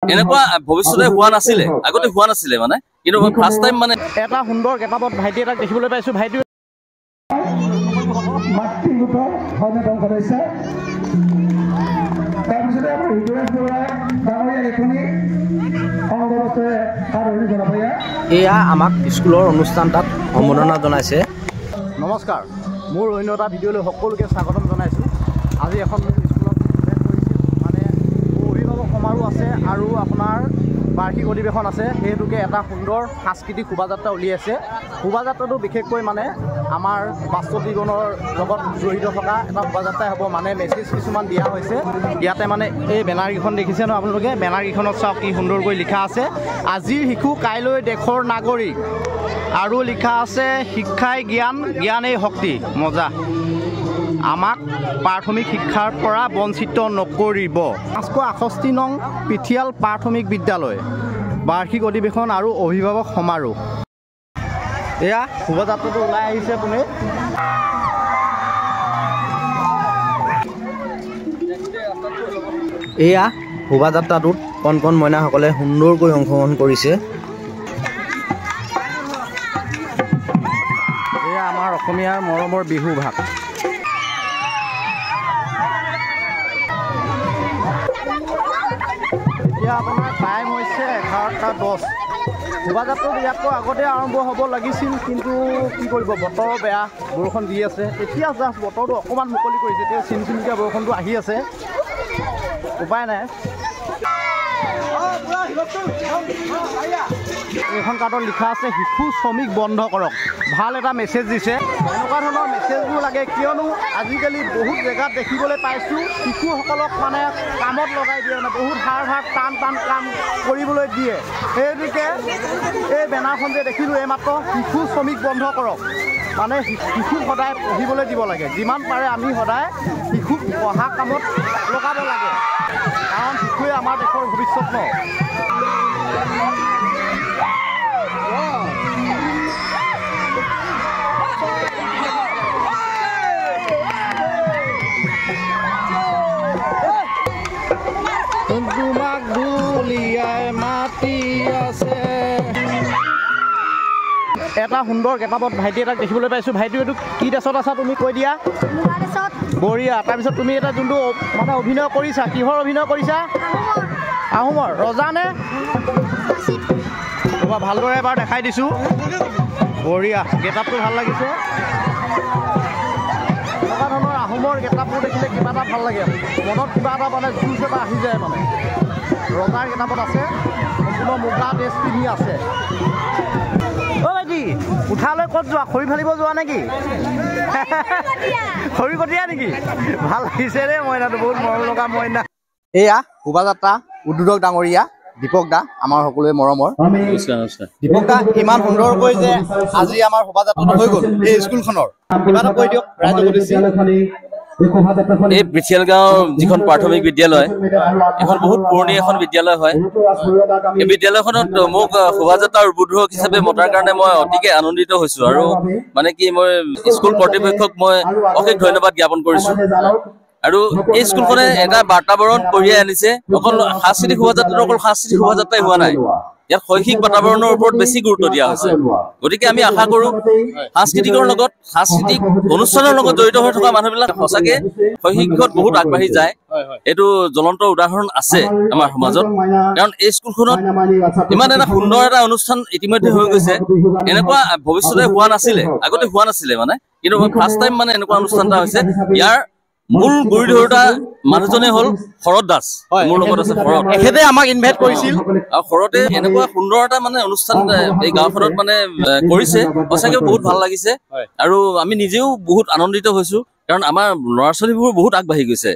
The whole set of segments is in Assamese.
এনেকুৱা ভৱিষ্যতে হোৱা নাছিলে, আগতে হোৱা নাছিলে মানে, কিন্তু ফাৰ্ষ্ট টাইম মানে এটা সুন্দৰ গেটাপত ভাইটি এটাক দেখিবলৈ পাইছোঁ। ভাইটি এয়া আমাক স্কুলৰ অনুষ্ঠান তাত সম্বোধনা জনাইছে। নমস্কাৰ, মোৰ অন্য এটা ভিডিঅ'লৈ সকলোকে স্বাগতম জনাইছোঁ। আজি এখন স্কুলত মানে অভিভাৱক সমাৰোহ আছে আৰু আপোনাৰ বাৰ্ষিক অধিৱেশন আছে, সেইহেতুকে এটা সুন্দৰ সাংস্কৃতিক শোভাযাত্ৰা উলিয়াইছে। শোভাযাত্ৰাটো বিশেষকৈ মানে আমাৰ বাস্তৱ জীৱনৰ লগত জড়িত থকা এটা শোভাযাত্ৰাই হ'ব, মানে মেছেজ কিছুমান দিয়া হৈছে। ইয়াতে মানে এই বেনাৰকেইখন দেখিছে ন আপোনালোকে, বেনাৰকেইখনত চাওক কি সুন্দৰকৈ লিখা আছে, আজিৰ শিশু কাইলৈ দেশৰ নাগৰিক, আৰু লিখা আছে শিক্ষাই জ্ঞান, জ্ঞানেই শক্তি। মজা। আমাক প্ৰাথমিক শিক্ষাৰ পৰা বঞ্চিত নকৰিব। 568 নং পিঠিয়াল প্ৰাথমিক বিদ্যালয় বাৰ্ষিক অধিৱেশন আৰু অভিভাৱক সমাৰোহ। এয়া শোভাযাত্ৰাটো ওলাই আহিছে আপুনি। এয়া শোভাযাত্ৰাটোত কণ কণ মইনাসকলে সুন্দৰকৈ অংশগ্ৰহণ কৰিছে। এয়া আমাৰ অসমীয়াৰ মৰমৰ বিহু ভাগ। এতিয়া আপোনাৰ টাইম হৈছে 11:10। শোভাযাত্ৰাটো ইয়াতকৈ আগতে আৰম্ভ হ'ব লাগিছিল, কিন্তু কি কৰিব, বতৰ বেয়া, বৰষুণ দি আছে। এতিয়া জাষ্ট বতৰটো অকণমান মুকলি কৰিছে, এতিয়া চিনচিনকৈ বৰষুণটো আহি আছে, উপায় নাই। এইখন কাৰ্ডত লিখা আছে শিশু শ্ৰমিক বন্ধ কৰক। ভাল এটা মেছেজ দিছে। এনেকুৱা ধৰণৰ মেছেজবোৰ লাগে, কিয়নো আজিকালি বহুত জেগাত দেখিবলৈ পাইছোঁ শিশুসকলক মানে কামত লগাই দিয়ে, মানে বহুত হাৰ্ড টান কাম কৰিবলৈ দিয়ে। সেইটোকে এই বেনাৰখন যে দেখিলোঁ এইমাত্ৰ, শিশু শ্ৰমিক বন্ধ কৰক, মানে শিশুক সদায় পঢ়িবলৈ দিব লাগে। যিমান পাৰে আমি সদায় শিশুক পঢ়া কামত লগাব লাগে, কাৰণ শিশুৱে আমাৰ দেশৰ ভৱিষ্যত ন। তোমাক ধুলিয়াই মাতি আছে। এটা সুন্দৰ গেটাপত ভাইটি এটাক দেখিবলৈ পাইছোঁ। ভাইটি এইটো কি ড্ৰেছত আছা তুমি কৈ দিয়া। বঢ়িয়া। তাৰপিছত তুমি এটা যোনটো মানে অভিনয় কৰিছা, কিহৰ অভিনয় কৰিছা? আহোমৰ ৰজা নে? তোমাৰ ভালদৰে এবাৰ দেখাই দিছোঁ। বঢ়িয়া, গেটাপটো ভাল লাগিছে। এনেকুৱা ধৰণৰ আহোমৰ গেটাপবোৰ দেখিলে কিবা এটা ভাল লাগে, মনত কিবা এটা মানে জোচ এটা আহি যায়। মানে ৰজাৰ গেটাপত আছে, সম্পূৰ্ণ মুগা ড্ৰেছ পিন্ধি আছে। অ' ভাইটি, উঠালৈ ক'ত যোৱা? খৰি ফালিব যোৱা নেকি? খৰি কটীয়া নেকি? ভাল লাগিছে দেই মইনাটো, বহুত মৰম লগা মইনা। এয়া শোভাযাত্ৰা উদ্বোধক ডাঙৰীয়া দীপক দা, আমাৰ সকলোৱে মৰমৰ। দীপক দা, ইমান সুন্দৰকৈ যে আজি আমাৰ শোভাযাত্ৰাটো হৈ গ'ল এই স্কুলখনৰ, কিবা এটা কৈ দিয়ক ৰাইজক উদ্দেশ্যি। এই পিঠিয়াল গাঁও যিখন প্ৰাথমিক বিদ্যালয়, এখন বহুত পুৰণি এখন বিদ্যালয় হয়। এই বিদ্যালয়খনত মোক শোভাযাত্ৰাৰ উদ্বোধক হিচাপে মতাৰ কাৰণে মই অতিকে আনন্দিত হৈছোঁ, আৰু মানে কি মই স্কুল কৰ্তৃপক্ষক মই অশেষ ধন্যবাদ জ্ঞাপন কৰিছোঁ। আৰু এই স্কুলখনে এটা বাতাবৰণ কঢ়িয়াই আনিছে। অকল সাংস্কৃতিক শোভাযাত্ৰাটো অকল সাংস্কৃতিক শোভাযাত্ৰাই হোৱা নাই, ইয়াত শৈক্ষিক বাতাবৰণৰ ওপৰত বেছি গুৰুত্ব দিয়া হৈছে। গতিকে আমি আশা কৰোঁ সাংস্কৃতিকৰ লগত, সাংস্কৃতিক অনুষ্ঠানৰ লগত জড়িত হৈ থকা মানুহবিলাক সঁচাকে শৈক্ষিক দিশত বহুত আগবাঢ়ি যায়। এইটো জ্বলন্ত উদাহৰণ আছে আমাৰ সমাজত, কাৰণ এই স্কুলখনত ইমান এটা সুন্দৰ এটা অনুষ্ঠান ইতিমধ্যে হৈ গৈছে। এনেকুৱা ভৱিষ্যতে হোৱা নাছিলে, আগতে হোৱা নাছিলে মানে, কিন্তু ফাৰ্ষ্ট টাইম মানে এনেকুৱা অনুষ্ঠান এটা হৈছে। ইয়াৰ মূল গুৰি ধৰোতা মানুহজনে হ'ল শৰৎ দাস, মোৰ লগত আছে শৰৎ। এখেতে আমাক ইনভাইট কৰিছিল, আৰু শৰতে এনেকুৱা সুন্দৰ এটা মানে অনুষ্ঠান এই গাঁওখনত মানে কৰিছে, সঁচাকে বহুত ভাল লাগিছে। আৰু আমি নিজেও বহুত আনন্দিত হৈছোঁ, কাৰণ আমাৰ ল'ৰা ছোৱালীবোৰ বহুত আগবাঢ়ি গৈছে।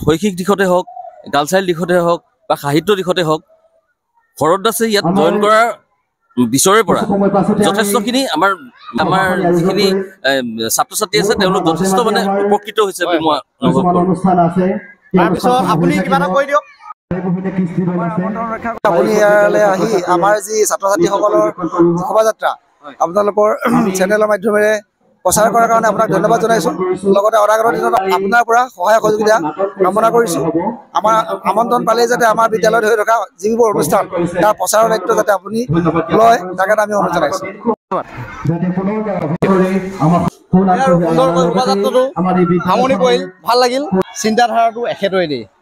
শৈক্ষিক দিশতে হওক, কালচাৰেল দিশতে হওক বা সাহিত্য দিশতে হওক, শৰৎ দাসে ইয়াত জইন কৰাৰ পিছৰে পৰা যথেষ্টখিনি আমাৰ যিখিনি ছাত্ৰ ছাত্ৰী আছে তেওঁলোক যথেষ্ট মানে উপকৃত হৈছে বুলি মই অনুভৱ কৰোঁ। তাৰপিছত আপুনি কিবা এটা কৈ দিয়ক। আপুনি ইয়ালৈ আহি আমাৰ যি ছাত্ৰ ছাত্ৰীসকলৰ শোভাযাত্ৰা আপোনালোকৰ চেনেলৰ মাধ্যমেৰে প্ৰচাৰ কৰাৰ কাৰণে আপোনাক ধন্যবাদ জনাইছোঁ। লগতে অনাগত দিনত আপোনাৰ পৰা সহায় সহযোগিতা কামনা কৰিছোঁ। আমাৰ আমন্ত্ৰণ পালেই যাতে আমাৰ বিদ্যালয়ত হৈ থকা যিবোৰ অনুষ্ঠান তাৰ প্ৰচাৰৰ দায়িত্ব যাতে আপুনি লয় তাকে আমি অনুৰোধ জনাইছোঁ। সামৰণি পৰিল, ভাল লাগিল। চিন্তাধাৰাটো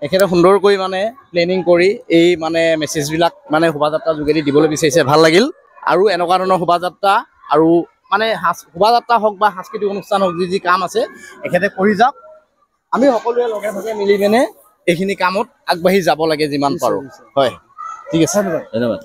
এখেতে সুন্দৰকৈ মানে প্লেনিং কৰি এই মানে মেছেজবিলাক মানে শোভাযাত্ৰাৰ যোগেদি দিবলৈ বিচাৰিছে, ভাল লাগিল। আৰু এনেকুৱা ধৰণৰ শোভাযাত্ৰা আৰু মানে শোভাযাত্ৰা হওক বা সাংস্কৃতিক অনুষ্ঠান হওক যি কাম আছে এখেতে কৰি যাওক। আমি সকলোৱে লগে ভাগে মিলি পিনে এইখিনি কামত আগবাঢ়ি যাব লাগে যিমান পাৰোঁ। হয়, ঠিক আছে, ধন্যবাদ।